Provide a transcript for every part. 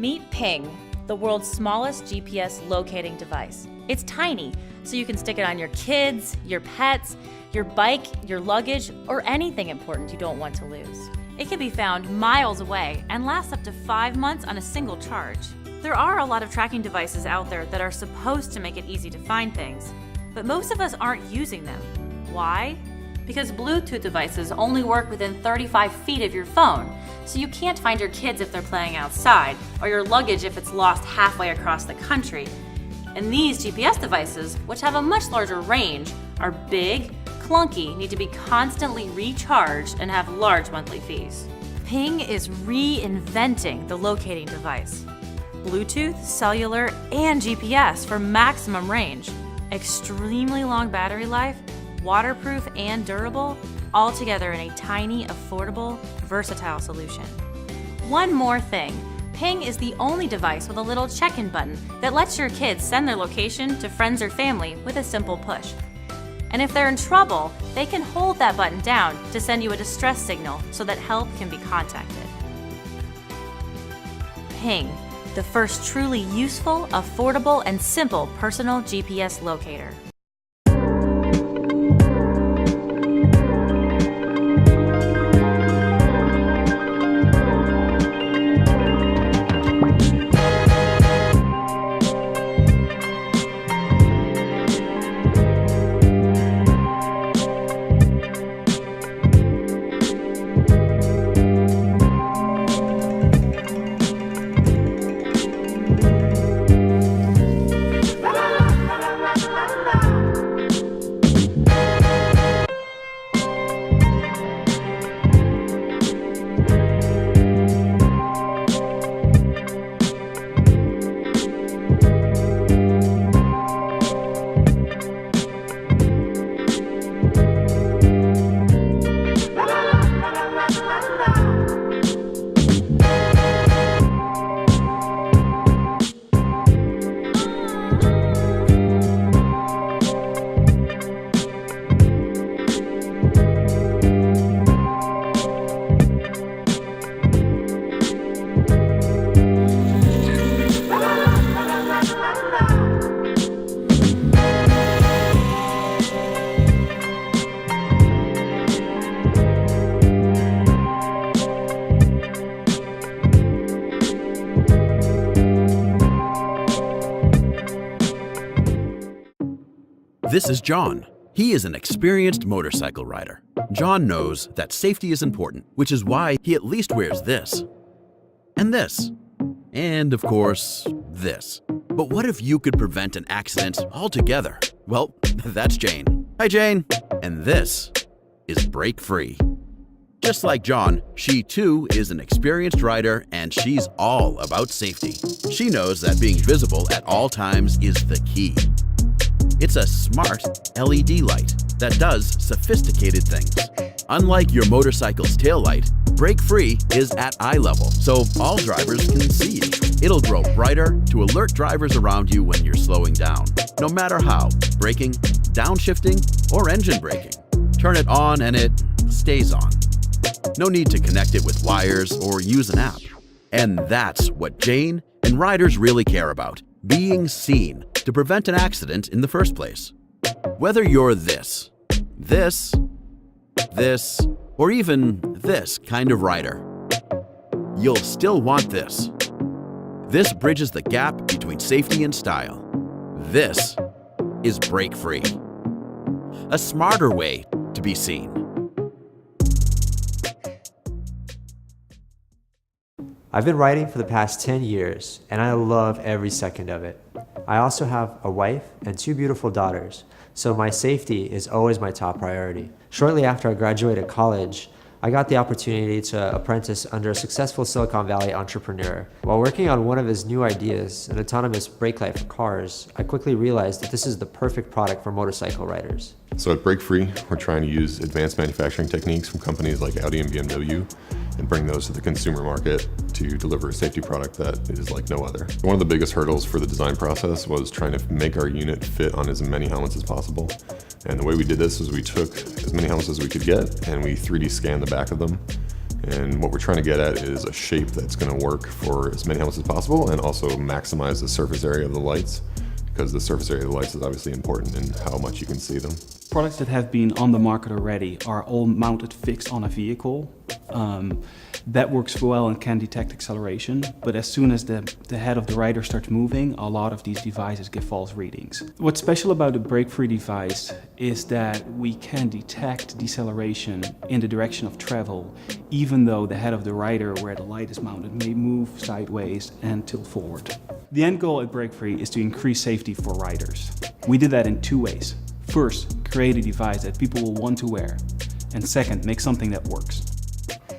Meet Ping, the world's smallest GPS locating device. It's tiny, so you can stick it on your kids, your pets, your bike, your luggage, or anything important you don't want to lose. It can be found miles away and lasts up to 5 months on a single charge. There are a lot of tracking devices out there that are supposed to make it easy to find things, but most of us aren't using them. Why? Because Bluetooth devices only work within 35 feet of your phone, so you can't find your kids if they're playing outside, or your luggage if it's lost halfway across the country. And these GPS devices, which have a much larger range, are big, clunky, need to be constantly recharged, and have large monthly fees. Ping is reinventing the locating device. Bluetooth, cellular, and GPS for maximum range. Extremely long battery life, waterproof and durable, all together in a tiny, affordable, versatile solution. One more thing, Ping is the only device with a little check-in button that lets your kids send their location to friends or family with a simple push. And if they're in trouble, they can hold that button down to send you a distress signal so that help can be contacted. Ping, the first truly useful, affordable, and simple personal GPS locator. This is John. He is an experienced motorcycle rider. John knows that safety is important, which is why he at least wears this. And this. And of course, this. But what if you could prevent an accident altogether? Well, that's Jane. Hi, Jane. And this is BrakeFree. Just like John, she too is an experienced rider, and she's all about safety. She knows that being visible at all times is the key. It's a smart LED light that does sophisticated things. Unlike your motorcycle's taillight, BrakeFree is at eye level, so all drivers can see you. It'll grow brighter to alert drivers around you when you're slowing down, no matter how, braking, downshifting, or engine braking. Turn it on and it stays on. No need to connect it with wires or use an app. And that's what Jane and riders really care about, being seen to prevent an accident in the first place. Whether you're this, or even this kind of rider, you'll still want this. This bridges the gap between safety and style. This is BrakeFree, a smarter way to be seen. I've been riding for the past 10 years, and I love every second of it. I also have a wife and 2 beautiful daughters, so my safety is always my top priority. Shortly after I graduated college, I got the opportunity to apprentice under a successful Silicon Valley entrepreneur. While working on one of his new ideas, an autonomous brake light for cars, I quickly realized that this is the perfect product for motorcycle riders. So at BrakeFree, we're trying to use advanced manufacturing techniques from companies like Audi and BMW and bring those to the consumer market to deliver a safety product that is like no other. One of the biggest hurdles for the design process was trying to make our unit fit on as many helmets as possible. And the way we did this is we took as many helmets as we could get and we 3D scanned the back of them And what we're trying to get at is a shape that's going to work for as many helmets as possible and also maximize the surface area of the lights, because the surface area of the lights is obviously important in how much you can see them. Products that have been on the market already are all mounted fixed on a vehicle. That works well and can detect acceleration, but as soon as the head of the rider starts moving, a lot of these devices give false readings. What's special about the BrakeFree device is that we can detect deceleration in the direction of travel, even though the head of the rider, where the light is mounted, may move sideways and tilt forward. The end goal at BrakeFree is to increase safety for riders. We did that in 2 ways. First, create a device that people will want to wear, and second, make something that works.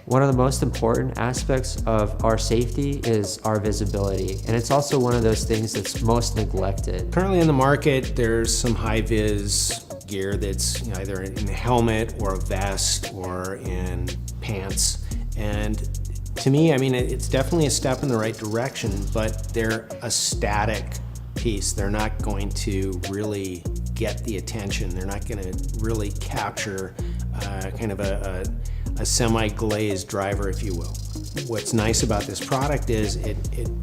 One of the most important aspects of our safety is our visibility, and it's also one of those things that's most neglected. Currently in the market, there's some high-vis gear that's either in a helmet or a vest or in pants. And to me, I mean, it's definitely a step in the right direction, but they're a static piece. They're not going to really get the attention. They're not going to really capture kind of a semi-glazed driver, if you will. What's nice about this product is it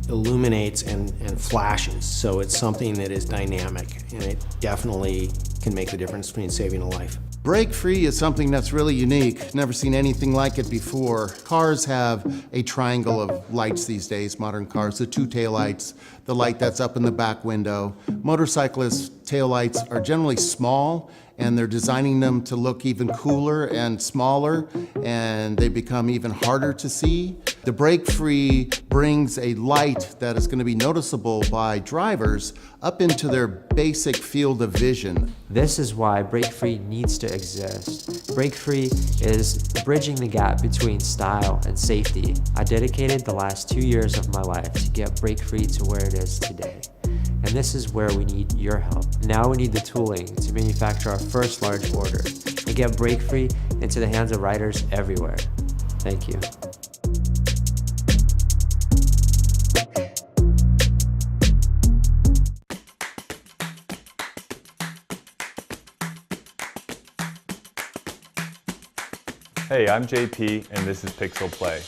illuminates and flashes, so it's something that is dynamic, and it definitely can make the difference between saving a life. BrakeFree is something that's really unique. Never seen anything like it before. Cars have a triangle of lights these days, modern cars, the 2 taillights, the light that's up in the back window. Motorcyclists' taillights are generally small, and they're designing them to look even cooler and smaller, and they become even harder to see. The BrakeFree brings a light that is going to be noticeable by drivers up into their basic field of vision. This is why BrakeFree needs to exist. BrakeFree is bridging the gap between style and safety. I dedicated the last 2 years of my life to get BrakeFree to where it is today. And this is where we need your help. Now we need the tooling to manufacture our first large order and get BrakeFree into the hands of riders everywhere. Thank you. Hey, I'm JP, and this is Pixel Play.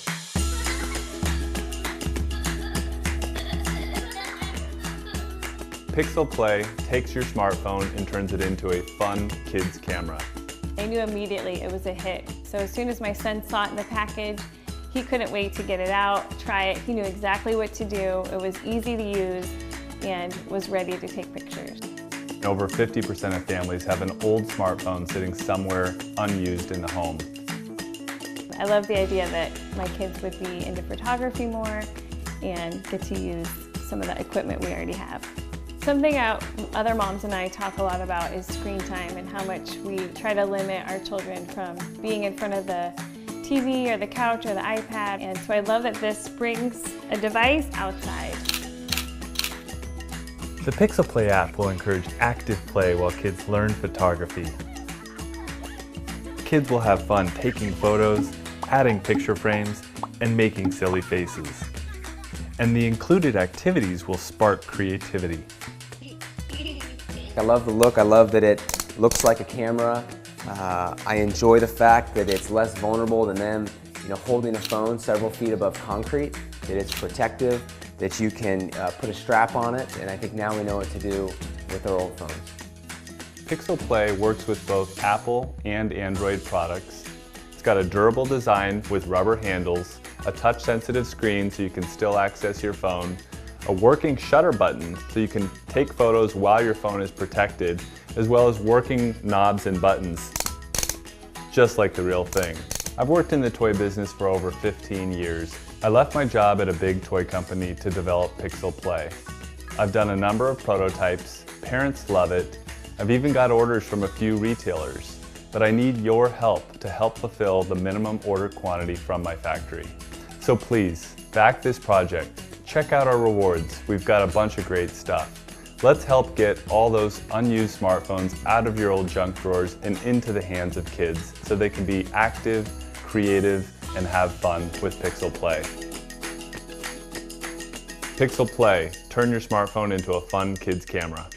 Pixel Play takes your smartphone and turns it into a fun kids camera. I knew immediately it was a hit. So as soon as my son saw it in the package, he couldn't wait to get it out, try it. He knew exactly what to do. It was easy to use and was ready to take pictures. Over 50% of families have an old smartphone sitting somewhere unused in the home. I love the idea that my kids would be into photography more and get to use some of the equipment we already have. Something other moms and I talk a lot about is screen time and how much we try to limit our children from being in front of the TV or the couch or the iPad. And so I love that this brings a device outside. The Pixel Play app will encourage active play while kids learn photography. Kids will have fun taking photos, adding picture frames, and making silly faces. And the included activities will spark creativity. I love the look. I love that it looks like a camera. I enjoy the fact that it's less vulnerable than them, holding a phone several feet above concrete, that it's protective, that you can put a strap on it, and I think now we know what to do with our old phones. Pixel Play works with both Apple and Android products. It's got a durable design with rubber handles, a touch-sensitive screen so you can still access your phone, a working shutter button so you can take photos while your phone is protected, as well as working knobs and buttons, just like the real thing. I've worked in the toy business for over 15 years. I left my job at a big toy company to develop Pixel Play. I've done a number of prototypes, parents love it, I've even got orders from a few retailers, but I need your help to help fulfill the minimum order quantity from my factory. So please, back this project. Check out our rewards. We've got a bunch of great stuff. Let's help get all those unused smartphones out of your old junk drawers and into the hands of kids so they can be active, creative, and have fun with Pixel Play. Pixel Play, turn your smartphone into a fun kids camera.